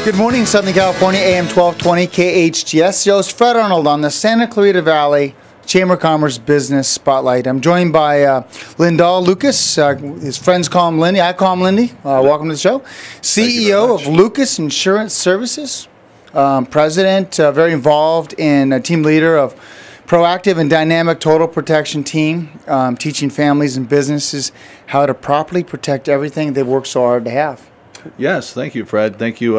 Good morning, Southern California, AM 1220 KHTS. Yo, it's Fred Arnold on the Santa Clarita Valley Chamber of Commerce Business Spotlight. I'm joined by Lindahl Lucas. His friends call him Lindy. I call him Lindy. Welcome to the show. CEO of Lucas Insurance Services. President, very involved in a team leader of proactive and dynamic total protection team, teaching families and businesses how to properly protect everything they've worked so hard to have. Yes, thank you, Fred. Thank you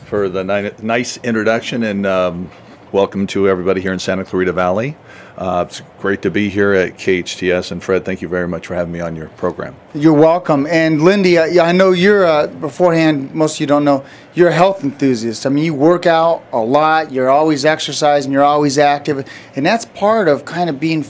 for the nice introduction, and welcome to everybody here in Santa Clarita Valley. It's great to be here at KHTS, and Fred, thank you very much for having me on your program. You're welcome. And Lindy, I know you're, beforehand, most of you don't know, you're a health enthusiast. I mean, you work out a lot, you're always exercising, you're always active, and that's part of kind of being,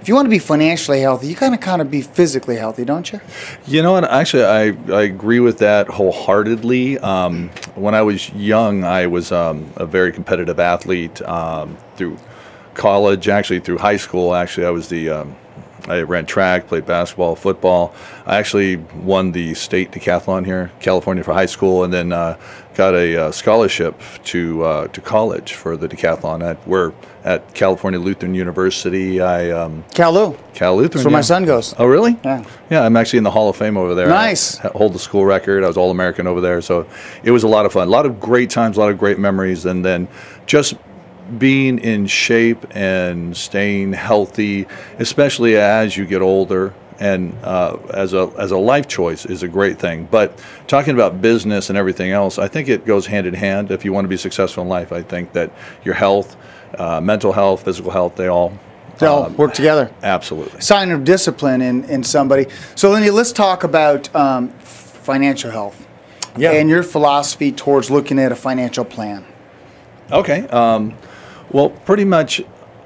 if you want to be financially healthy, you kind of be physically healthy, don't you? You know what? Actually, I agree with that wholeheartedly. When I was young, I was a very competitive athlete through college, actually through high school. Actually, I was I ran track, played basketball, football. I actually won the state decathlon here, California, for high school, and then got a scholarship to college for the decathlon. We're at California Lutheran University. Cal Lutheran. That's where my son goes. Oh, really? Yeah. Yeah, I'm actually in the Hall of Fame over there. Nice. I hold the school record. I was All-American over there, so it was a lot of fun. A lot of great times, a lot of great memories, and then just being in shape and staying healthy, especially as you get older, and as a life choice, is a great thing. But talking about business and everything else, I think it goes hand in hand. If you want to be successful in life, I think that your health, mental health, physical health, they all work together. Absolutely. Sign of discipline in somebody. So, Lindy, let's talk about financial health. Yeah. And your philosophy towards looking at a financial plan. Okay. Well, pretty much,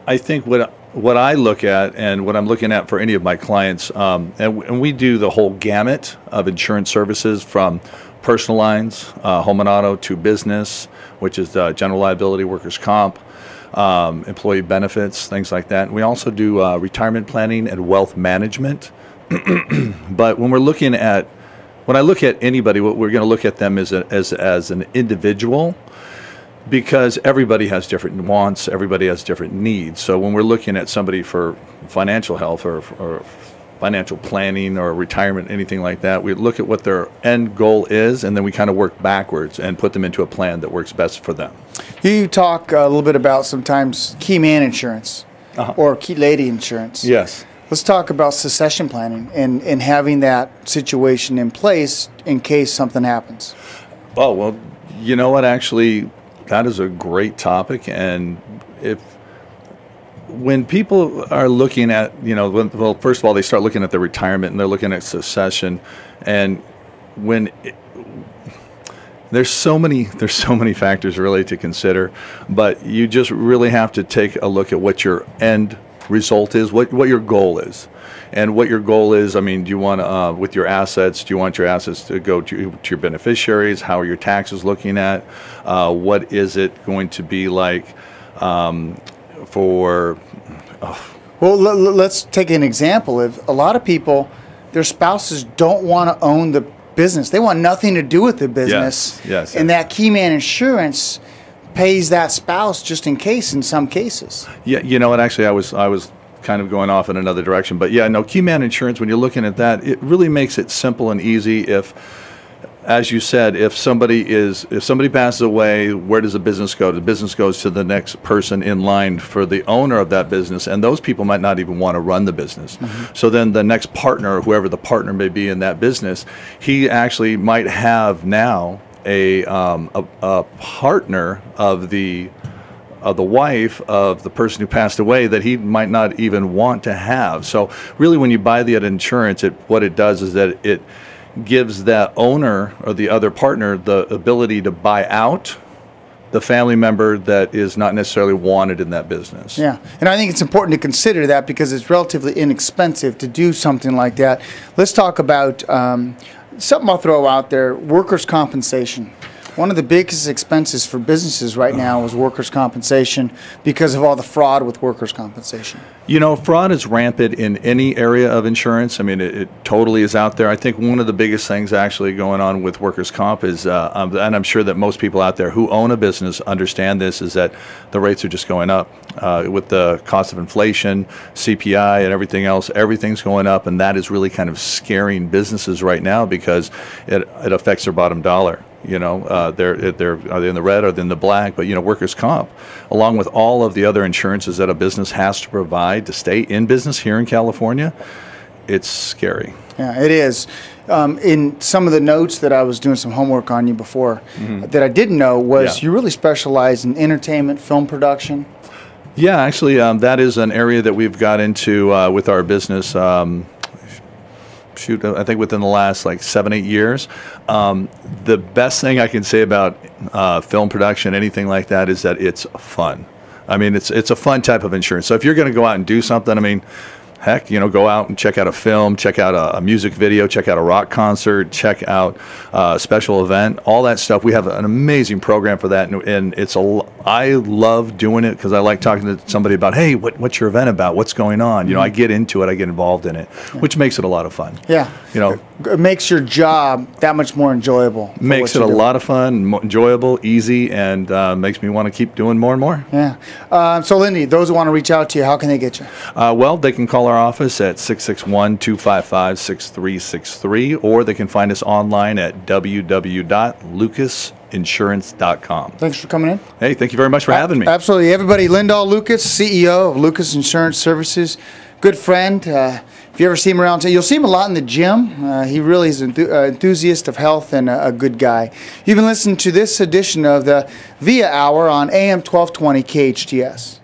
I think what I look at, and what I'm looking at for any of my clients, and we do the whole gamut of insurance services, from personal lines, home and auto, to business, which is general liability, workers' comp, employee benefits, things like that. And we also do retirement planning and wealth management. But when I look at anybody, what we're going to look at them as an individual, because everybody has different wants, everybody has different needs. So when we're looking at somebody for financial health or financial planning or retirement, anything like that, we look at what their end goal is, and then we kind of work backwards and put them into a plan that works best for them. You talk a little bit about sometimes Keyman Insurance or Key Lady Insurance. Yes. Let's talk about succession planning and having that situation in place in case something happens. Oh, well, you know what, actually, that is a great topic. And when people are looking at, well, first of all, they start looking at the retirement, and they're looking at succession, and there's so many factors really to consider, but you just really have to take a look at what your end result is, what your goal is. And what your goal is, I mean, do you want with your assets, do you want your assets to go to your beneficiaries? How are your taxes looking at? What is it going to be like for... Well, let's take an example. If a lot of people, their spouses don't want to own the business. They want nothing to do with the business. Yes. And that Keyman Insurance pays that spouse just in case in some cases. Yeah, you know what, actually, I was kind of going off in another direction, but yeah, no, Keyman Insurance, when you're looking at that, it really makes it simple and easy. If, as you said, if somebody passes away, where does the business go? The business goes to the next person in line for the owner of that business, and those people might not even want to run the business. Mm-hmm. So then the next partner, whoever the partner may be in that business, he actually might have now a partner of the wife of the person who passed away that he might not even want to have. So really, when you buy the insurance, what it does is that it gives that owner or the other partner the ability to buy out the family member that is not necessarily wanted in that business. Yeah, and I think it's important to consider that because it's relatively inexpensive to do something like that. Let's talk about something I'll throw out there, workers' compensation. One of the biggest expenses for businesses right now is workers' compensation because of all the fraud with workers' compensation. You know, fraud is rampant in any area of insurance. I mean, it totally is out there. I think one of the biggest things actually going on with workers' comp is, and I'm sure that most people out there who own a business understand this, is that the rates are just going up. With the cost of inflation, CPI, and everything else, everything's going up, and that is really kind of scaring businesses right now because it affects their bottom dollar. You know, are they in the red or they're in the black? But, you know, workers' comp, along with all of the other insurances that a business has to provide to stay in business here in California, it's scary. Yeah, it is. In some of the notes that I was doing some homework on you before, that I didn't know was you really specialize in entertainment, film production. Yeah, actually, that is an area that we've got into with our business. I think within the last like 7-8 years. The best thing I can say about film production, anything like that, is that it's fun. I mean, it's a fun type of insurance. So if you're going to go out and do something, I mean, heck, you know, go out and check out a film, check out a music video, check out a rock concert, check out a special event, all that stuff. We have an amazing program for that, and I love doing it because I like talking to somebody about, hey, what's your event about? What's going on? You know, I get into it, I get involved in it, which makes it a lot of fun. Yeah. You know, it makes your job that much more enjoyable. Makes it a lot of fun, enjoyable, easy, and makes me want to keep doing more and more. Yeah. So, Lindy, those who want to reach out to you, how can they get you? Well, they can call our office at 661-255-6363, or they can find us online at www.lucasinsurance.com. Thanks for coming in. Hey, thank you very much for having me. Absolutely. Everybody, Lindahl Lucas, CEO of Lucas Insurance Services, good friend. If you ever see him around, you'll see him a lot in the gym. He really is an enthusiast of health and a good guy. You've been listening to this edition of the VIA Hour on AM 1220 KHTS.